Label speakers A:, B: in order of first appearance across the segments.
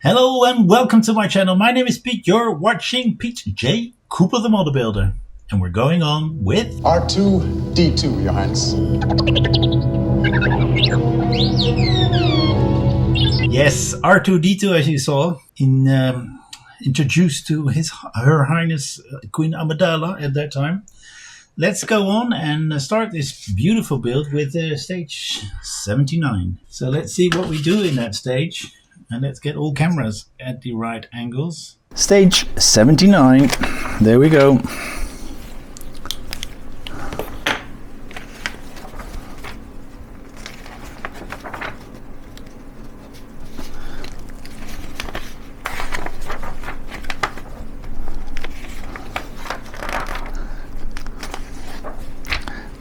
A: Hello and welcome to my channel. My name is Pete. You're watching Pete J. Cooper the Model Builder. And we're going on with
B: R2-D2, Your Highness.
A: Yes, R2-D2, as you saw, introduced to Her Highness Queen Amidala at that time. Let's go on and start this beautiful build with stage 79. So let's see what we do in that stage. And let's get all cameras at the right angles.
C: Stage 79. There we go.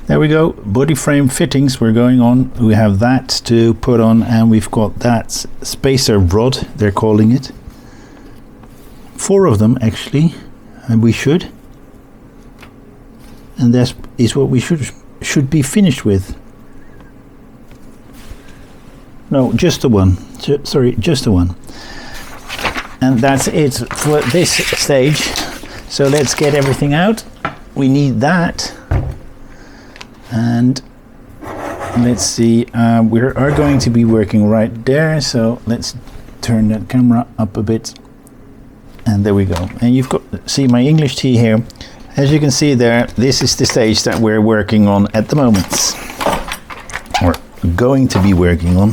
C: There we go, body frame fittings we're going on. We have that to put on, and we've got that spacer rod, they're calling it. 4 of them actually, and we should. And that is what we should be finished with. No, just the one. Sorry, just the one. And that's it for this stage. So let's get everything out. We need that. And let's see, we are going to be working right there, so let's turn that camera up a bit, and there we go. And you've got, see my English tea here. As you can see there, this is the stage that we're working on at the moment, or going to be working on.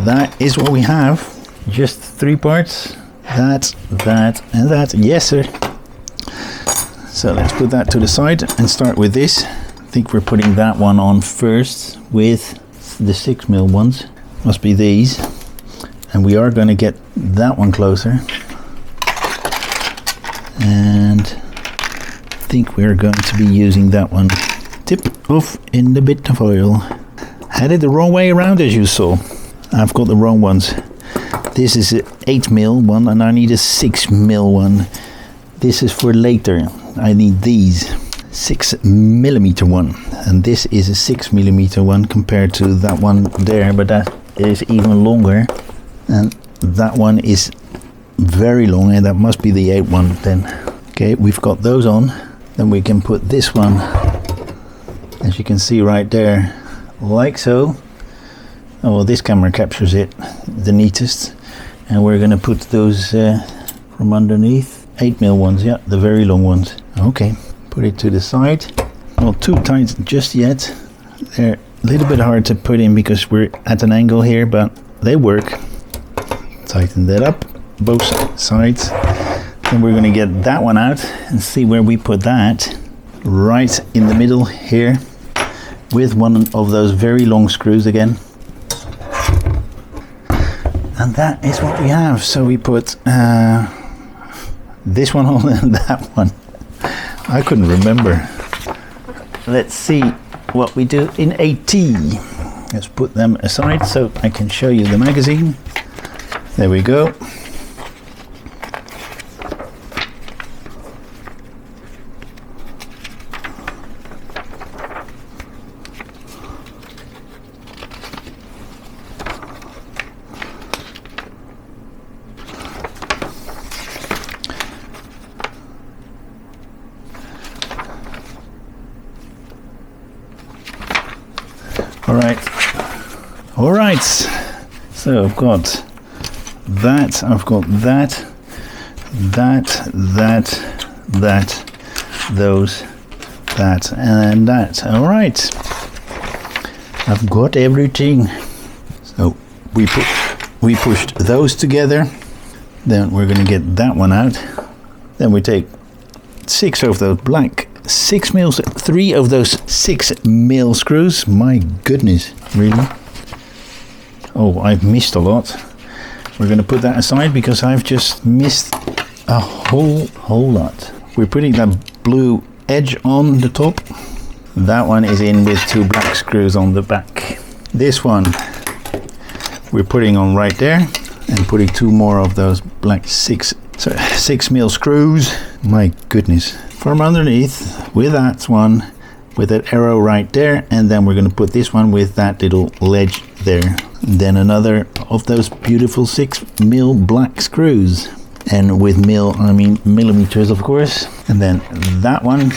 C: That is what we have, just 3 parts, that, and that. Yes sir. So let's put that to the side and start with this. I think we're putting that one on first with the 6mm ones. Must be these. And we are going to get that one closer. And I think we're going to be using that one. Tip off in the bit of oil. Had it the wrong way around, as you saw. I've got the wrong ones. This is an 8mm one and I need a 6mm one. This is for later. I need these. 6mm one, and this is a 6mm one compared to that one there, but that is even longer, and that one is very long, and that must be the 8 one then. Okay, we've got those on. Then we can put this one, as you can see right there, like so. Oh, well, this camera captures it the neatest, and we're gonna put those from underneath. 8mm ones, yeah, the very long ones. Okay. Put it to the side. Not too tight just yet. They're a little bit hard to put in because we're at an angle here, but they work. Tighten that up, both sides. Then we're going to get that one out and see where we put that. Right in the middle here, with one of those very long screws again. And that is what we have. So we put this one on and that one. I couldn't remember. Let's see what we do in AT. Let's put them aside so I can show you the magazine. There we go. All right, so I've got that, those, that, and that. All right, I've got everything. So we pushed those together. Then we're going to get that one out. Then we take 6 of those black 6mm, 3 of those 6mm screws. My goodness, really? Oh, I've missed a lot. We're going to put that aside because I've just missed a whole lot. We're putting that blue edge on the top. That one is in with 2 black screws on the back. This one we're putting on right there and putting 2 more of those black 6mm screws. My goodness. From underneath with that one, with that arrow right there, and then we're going to put this one with that little ledge there. Then another of those beautiful 6mm black screws. And with mil, I mean millimeters, of course. And then that one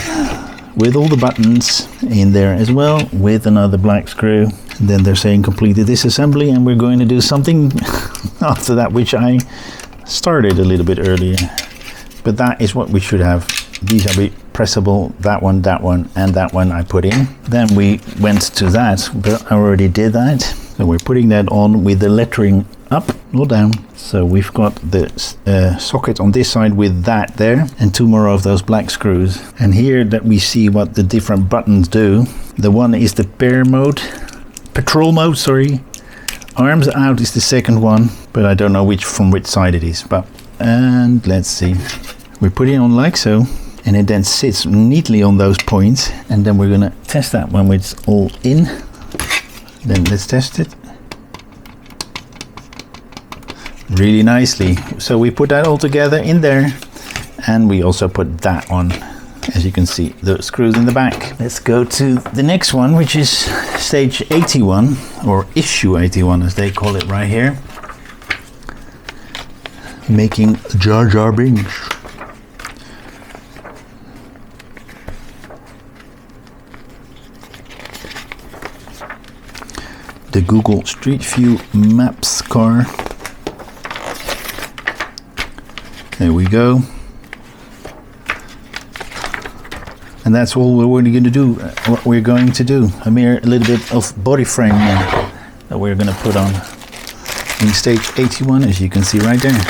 C: with all the buttons in there as well, with another black screw. And then they're saying completed disassembly, and we're going to do something after that, which I started a little bit earlier. But that is what we should have. These are pressable, that one, and that one I put in. Then we went to that, but I already did that. So we're putting that on with the lettering up or down. So we've got the socket on this side with that there, and 2 more of those black screws. And here that we see what the different buttons do. The one is the patrol mode, sorry. Arms out is the second one, but I don't know from which side it is. And let's see. We're putting it on like so, and it then sits neatly on those points. And then we're gonna test that when it's all in. Then let's test it. Really nicely. So we put that all together in there, and we also put that on. As you can see, the screws in the back. Let's go to the next one, which is stage 81, or issue 81 as they call it right here. Making Jar Jar Binks. The Google Street View Maps car. There we go. And that's all we're going to do. What we're going to do. A little bit of body frame that we're going to put on in stage 81, as you can see right there.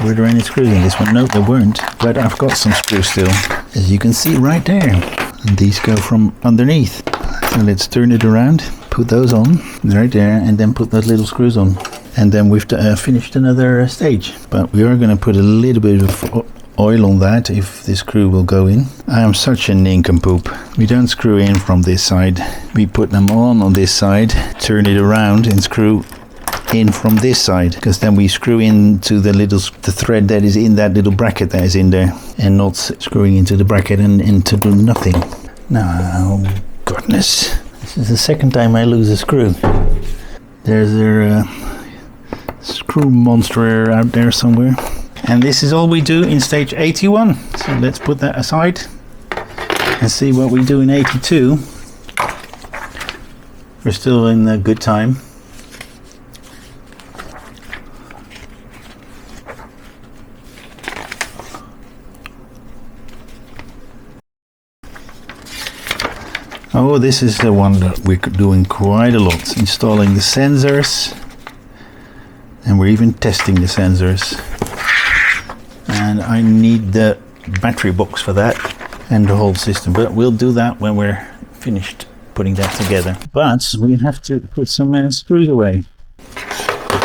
C: Were there any screws in this one? No, there weren't. But I've got some screws still, as you can see right there. And these go from underneath. So let's turn it around. Put those on right there, and then put those little screws on. And then we've finished another stage. But we are going to put a little bit of oil on that if this screw will go in. I am such a nincompoop. We don't screw in from this side. We put them on this side, turn it around and screw in from this side, because then we screw into the thread that is in that little bracket that is in there, and not screwing into the bracket and to do nothing. Now, oh goodness. This is the second time I lose a screw. There's a screw monster out there somewhere. And this is all we do in stage 81. So let's put that aside and see what we do in 82. We're still in a good time. Oh, this is the one that we're doing quite a lot. Installing the sensors. And we're even testing the sensors. And I need the battery box for that and the whole system. But we'll do that when we're finished putting that together. But we have to put some screws away.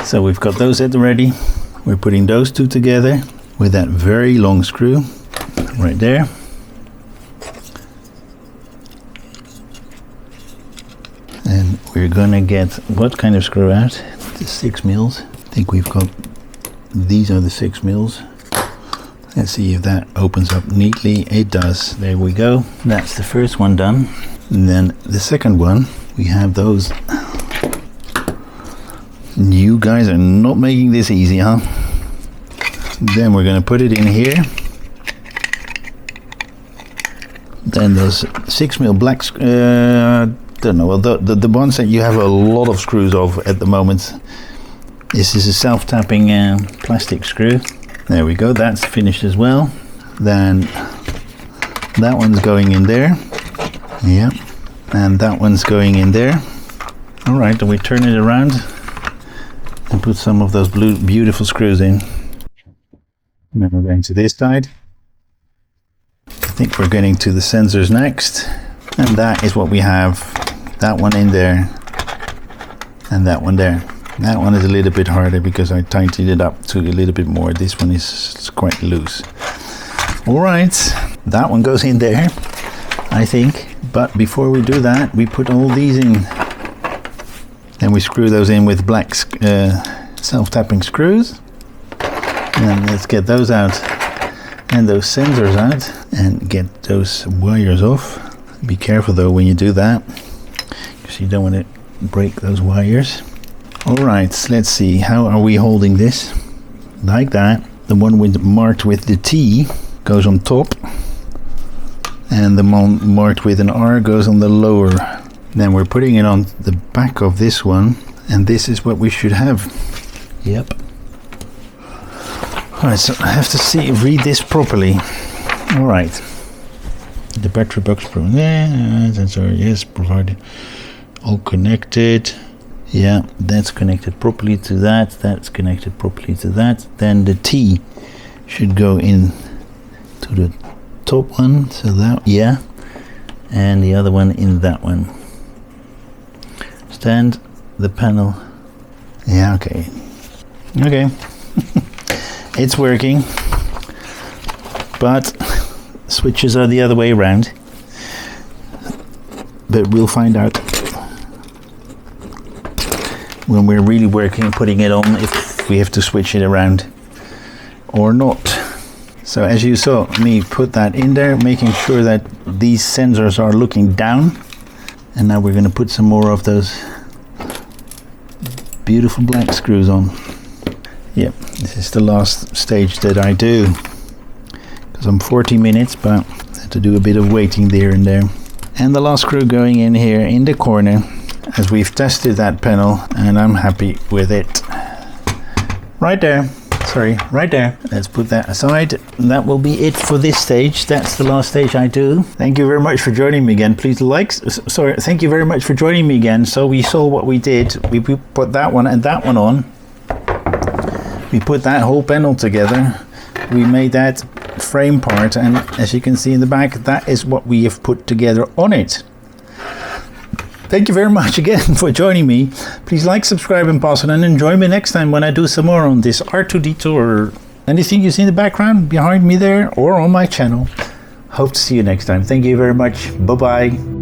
C: So we've got those at the ready. We're putting those two together with that very long screw right there. And we're gonna get what kind of screw out? The 6mm. I think we've got, these are the 6mm. Let's see if that opens up neatly. It does. There we go. That's the first one done. And then the second one, we have those. You guys are not making this easy, huh? Then we're gonna put it in here. Then those 6mm black, don't know, well, the ones that you have a lot of screws of at the moment. This is a self-tapping plastic screw. There we go, that's finished as well. Then that one's going in there. Yep. And that one's going in there. Alright, then we turn it around and put some of those blue beautiful screws in. And then we're going to this side. I think we're getting to the sensors next. And that is what we have. That one in there. And that one there. That one is a little bit harder because I tightened it up to a little bit more. This one is quite loose. Alright, that one goes in there, I think. But before we do that, we put all these in. Then we screw those in with black self-tapping screws. And let's get those out. And those sensors out. And get those wires off. Be careful though when you do that, because you don't want to break those wires. Alright, let's see, how are we holding this? Like that. The one marked with the T goes on top, and the one marked with an R goes on the lower. Then we're putting it on the back of this one, and this is what we should have. Yep. Alright, so I have to read this properly. Alright. The battery box from there, yes, provided. All connected. Yeah, that's connected properly to that. That's connected properly to that. Then the T should go in to the top one. So that, yeah. And the other one in that one. Stand the panel. Yeah, okay. Okay. It's working. But switches are the other way around. But we'll find out when we're really working, putting it on, if we have to switch it around or not. So as you saw me put that in there, making sure that these sensors are looking down. And now we're going to put some more of those beautiful black screws on. Yep, this is the last stage that I do, because I'm 40 minutes, but I have to do a bit of waiting there and there. And the last screw going in here in the corner, as we've tested that panel, and I'm happy with it. Right there. Sorry, right there. Let's put that aside. That will be it for this stage. That's the last stage I do. Thank you very much for joining me again. Please thank you very much for joining me again. So we saw what we did. We put that one and that one on. We put that whole panel together. We made that frame part, and as you can see in the back, that is what we have put together on it. Thank you very much again for joining me. Please like, subscribe and pass on, and join me next time when I do some more on this R2-D2 or anything you see in the background behind me there or on my channel. Hope to see you next time. Thank you very much. Bye bye.